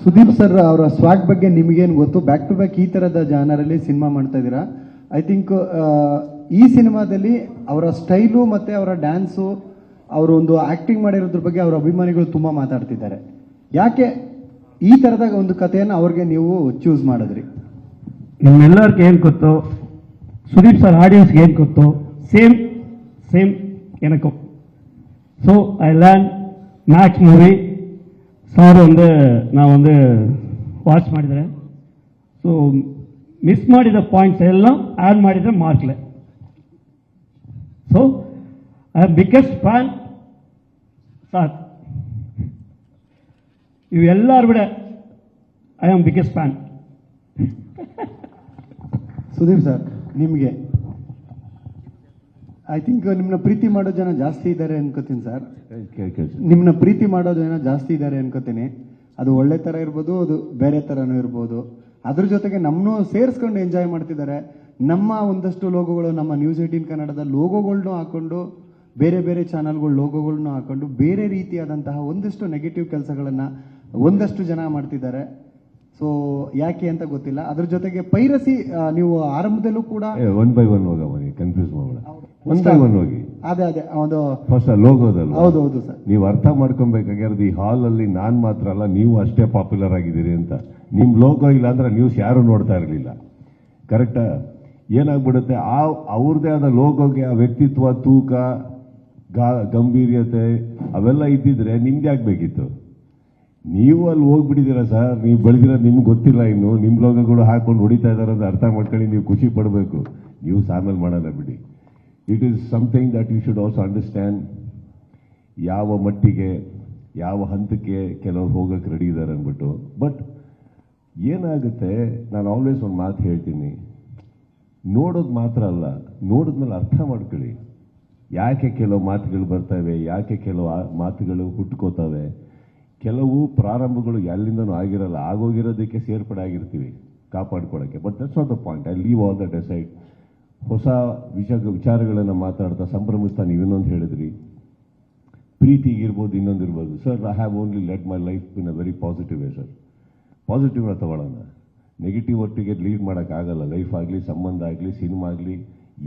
Sudeep sir ಅವರ ಸ್ವಾಗ್ ಬಗ್ಗೆ ನಿಮಗೇನು ಗೊತ್ತು? ಬ್ಯಾಕ್ ಟು ಬ್ಯಾಕ್ ಈ ತರದ ಜಾನರಲ್ಲಿ ಸಿನಿಮಾ ಮಾಡ್ತಾ ಇದ್ದೀರಾ. ಐ ಥಿಂಕ್ ಈ ಸಿನಿಮಾದಲ್ಲಿ ಅವರ ಸ್ಟೈಲು ಮತ್ತೆ ಅವರ ಡ್ಯಾನ್ಸು, ಅವರು ಒಂದು ಆಕ್ಟಿಂಗ್ ಮಾಡಿರೋದ್ರ ಬಗ್ಗೆ ಅವರ ಅಭಿಮಾನಿಗಳು ತುಂಬಾ ಮಾತಾಡ್ತಿದ್ದಾರೆ. ಯಾಕೆ ಈ ತರದ ಒಂದು ಕಥೆಯನ್ನು ಅವ್ರಿಗೆ ನೀವು ಚೂಸ್ ಮಾಡಿದ್ರಿ? ನಿಮ್ಮೆಲ್ಲರಿಗೆ ಏನು ಗೊತ್ತು, ಸುದೀಪ್ ಸರ್ ಆಡಿಯನ್ಸ್ಗೆ ಏನು ಗೊತ್ತು, ಸೇಮ್ எனக்கும். So I learn Max movie sir நான் ವಾಚ್ ಮಾಡಿದರೆ, ಸೊ ಮಿಸ್ ಮಾಡಿದ ಪಾಯಿಂಟ್ಸ್ ಎಲ್ಲ ಆ್ಯಡ್ ಮಾಡಿದರೆ ಮಾರ್ಕ್ಲೆ. So I am biggest fan sir. ಇವೆಲ್ಲರೂ ಬಿಡ I am biggest fan. Sudeep sir, ನಿಮಗೆ ಐ ಥಿಂಕ್ ನಿಮ್ಮನ್ನ ಪ್ರೀತಿ ಮಾಡೋ ಜನ ಜಾಸ್ತಿ ಇದ್ದಾರೆ ಅನ್ಕೋತೀನಿ ಸರ್. ನಿಮ್ಮನ್ನ ಪ್ರೀತಿ ಮಾಡೋ ಜನ ಜಾಸ್ತಿ ಇದ್ದಾರೆ ಅನ್ಕೋತೀನಿ. ಅದು ಒಳ್ಳೆ ಥರ ಇರ್ಬೋದು, ಅದು ಬೇರೆ ಥರನೂ ಇರ್ಬೋದು. ಅದ್ರ ಜೊತೆಗೆ ನಮ್ಮನ್ನು ಸೇರಿಸ್ಕೊಂಡು ಎಂಜಾಯ್ ಮಾಡ್ತಿದ್ದಾರೆ. ನಮ್ಮ ಒಂದಷ್ಟು ಲೋಗೋಗಳು, ನಮ್ಮ ನ್ಯೂಸ್ 18 ಕನ್ನಡದ ಲೋಗೋಗಳ್ನೂ ಹಾಕೊಂಡು, ಬೇರೆ ಬೇರೆ ಚಾನಲ್ಗಳ ಲೋಗೋಗಳ್ನೂ ಹಾಕೊಂಡು ಬೇರೆ ರೀತಿಯಾದಂತಹ ಒಂದಷ್ಟು ನೆಗೆಟಿವ್ ಕೆಲಸಗಳನ್ನು ಒಂದಷ್ಟು ಜನ ಮಾಡ್ತಿದ್ದಾರೆ. ಸೊ ಯಾಕೆ ಅಂತ ಗೊತ್ತಿಲ್ಲ. ಅದ್ರ ಜೊತೆಗೆ ಪೈರಸಿ, ನೀವು ಆರಂಭದಲ್ಲೂ ಕೂಡ ಒನ್ ಬೈ ಒನ್ ಹೋಗಿ ಕನ್ಫ್ಯೂಸ್ ಮಾಡೋಣ. ಒನ್ ಬೈ ಒನ್ ಹೋಗಿ ಅದೇ ಒಂದು ಫಸ್ಟ್ ಲೋಗೋದಲ್ಲ. ಹೌದು ಸರ್, ನೀವು ಅರ್ಥ ಮಾಡ್ಕೊಬೇಕಾಗಿರೋದು ಈ ಹಾಲ್ ಅಲ್ಲಿ ನಾನ್ ಮಾತ್ರ ಅಲ್ಲ, ನೀವು ಅಷ್ಟೇ ಪಾಪ್ಯುಲರ್ ಆಗಿದ್ದೀರಿ ಅಂತ. ನಿಮ್ ಲೋಗೋ ಇಲ್ಲ ಅಂದ್ರೆ ನ್ಯೂಸ್ ಯಾರು ನೋಡ್ತಾ ಇರಲಿಲ್ಲ. ಕರೆಕ್ಟಾ? ಏನಾಗ್ಬಿಡುತ್ತೆ, ಅವ್ರದೇ ಆದ ಲೋಗೋಗೆ ಆ ವ್ಯಕ್ತಿತ್ವ, ತೂಕ, ಗಂಭೀರ್ಯತೆ ಅವೆಲ್ಲ ಇದ್ದಿದ್ರೆ ನಿಮ್ಗೆ ಆಗ್ಬೇಕಿತ್ತು. ನೀವು ಅಲ್ಲಿ ಹೋಗ್ಬಿಟ್ಟಿದ್ದೀರಾ ಸರ್. ನೀವು ಬೆಳೆದಿರೋದು ನಿಮ್ಗೆ ಗೊತ್ತಿಲ್ಲ. ಇನ್ನು ನಿಮ್ಮ ಲೋಗಗಳು ಹಾಕೊಂಡು ಹೊಡಿತಾ ಇದಾರೆ ಅಂತ ಅರ್ಥ ಮಾಡ್ಕೊಳ್ಳಿ. ನೀವು ಖುಷಿ ಪಡಬೇಕು. ನೀವು ಆಮೇಲೆ ಮಾಡೋಣ ಬಿಡಿ. It is something that you should also understand. ಯಾವ ಮಟ್ಟಿಗೆ, ಯಾವ ಹಂತಕ್ಕೆ ಕೆಲವರು ಹೋಗಕ್ಕೆ ರೆಡಿ ಇದ್ದಾರೆ ಅಂದ್ಬಿಟ್ಟು. ಬಟ್ ಏನಾಗುತ್ತೆ, ನಾನು ಆಲ್ವೇಸ್ ಒಂದು ಮಾತು ಹೇಳ್ತೀನಿ, ನೋಡೋದು ಮಾತ್ರ ಅಲ್ಲ, ನೋಡಿದ್ಮೇಲೆ ಅರ್ಥ ಮಾಡ್ಕೊಳ್ಳಿ. ಯಾಕೆ ಕೆಲವು ಮಾತುಗಳು ಬರ್ತವೆ, ಯಾಕೆ ಕೆಲವು ಮಾತುಗಳು ಹುಟ್ಕೋತವೆ. ಕೆಲವು ಪ್ರಾರಂಭಗಳು ಎಲ್ಲಿಂದನೂ ಆಗಿರಲ್ಲ, ಆಗೋಗಿರೋದಕ್ಕೆ ಸೇರ್ಪಡೆ ಆಗಿರ್ತೀವಿ ಕಾಪಾಡ್ಕೊಳ್ಳೋಕ್ಕೆ. But that's not the point. I leave all that aside. ಹೊಸ ವಿಚಾರಗಳನ್ನು ಮಾತಾಡ್ತಾ ಸಂಭ್ರಮಿಸ್ತಾ ನೀವಿನ್ನೊಂದು ಹೇಳಿದ್ರಿ, ಪ್ರೀತಿಗಿರ್ಬೋದು, ಇನ್ನೊಂದಿರ್ಬೋದು. Sir, I have only let my life in a very positive way sir. ಪಾಸಿಟಿವ್ನ ತಗೊಳ್ಳೋಣ. ನೆಗೆಟಿವ್ ಒಟ್ಟಿಗೆ ಲೀಡ್ ಮಾಡೋಕ್ಕಾಗಲ್ಲ. ಲೈಫ್ ಆಗಲಿ, ಸಂಬಂಧ ಆಗಲಿ, ಸಿನಿಮಾ ಆಗಲಿ,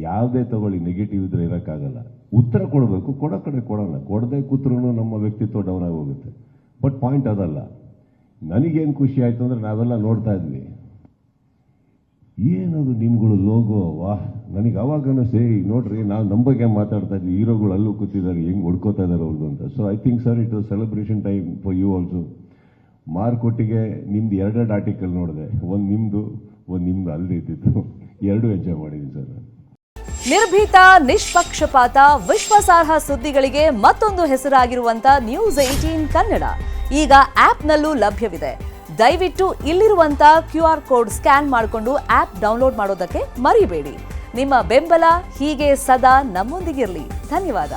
ಯಾವುದೇ ತಗೊಳ್ಳಿ, ನೆಗೆಟಿವ್ ಇದ್ರೆ ಇರೋಕ್ಕಾಗಲ್ಲ. ಉತ್ತರ ಕೊಡಬೇಕು, ಕೊಡೋ ಕಡೆ ಕೊಡೋಣ. ಕೊಡದೆ ಕೂತ್ರೂ ನಮ್ಮ ವ್ಯಕ್ತಿತ್ವ ಡೌನ್ ಆಗಿ ಹೋಗುತ್ತೆ. ಬಟ್ ಪಾಯಿಂಟ್ ಅದಲ್ಲ. ನನಗೇನು ಖುಷಿ ಆಯಿತು ಅಂದರೆ, ನಾವೆಲ್ಲ ನೋಡ್ತಾ ಇದ್ವಿ, ಏನದು ನಿಮ್ಗಳು ಲೋಗೋ, ವಾಹ್. ನನಗೆ ಅವಾಗನೂ ನೋಡ್ರಿ, ನಾವು ನಮ್ಮ ಬಗ್ಗೆ ಮಾತಾಡ್ತಾ ಇದ್ವಿ, ಹೀರೋಗಳು ಅಲ್ಲೂ ಕೂತಿದ್ದಾರೆ, ಹೆಂಗೆ ಹೊಡ್ಕೋತಾ ಇದ್ದಾರೆ ಅವ್ರದ್ದು ಅಂತ. So I think sir, it was celebration time for you also. ಮಾರ್ಕೊಟ್ಟಿಗೆ ನಿಮ್ದು 2 ಆರ್ಟಿಕಲ್ ನೋಡಿದೆ. ಒಂದು ನಿಮ್ದು ಅಲ್ಲದೆ ಇದ್ದಿತ್ತು. 2 ಎಂಜಾಯ್ ಮಾಡಿದ್ದೀನಿ ಸರ್. ನಿರ್ಭೀತ, ನಿಷ್ಪಕ್ಷಪಾತ, ವಿಶ್ವಾಸಾರ್ಹ ಸುದ್ದಿಗಳಿಗೆ ಮತ್ತೊಂದು ಹೆಸರಾಗಿರುವಂತ ನ್ಯೂಸ್ 18 ಕನ್ನಡ ಈಗ ಆಪ್ನಲ್ಲೂ ಲಭ್ಯವಿದೆ. ದಯವಿಟ್ಟು ಇಲ್ಲಿರುವಂತ QR ಕೋಡ್ ಸ್ಕ್ಯಾನ್ ಮಾಡಿಕೊಂಡು ಆಪ್ ಡೌನ್ಲೋಡ್ ಮಾಡೋದಕ್ಕೆ ಮರಿಬೇಡಿ. ನಿಮ್ಮ ಬೆಂಬಲ ಹೀಗೆ ಸದಾ ನಮ್ಮೊಂದಿಗಿರಲಿ. ಧನ್ಯವಾದ.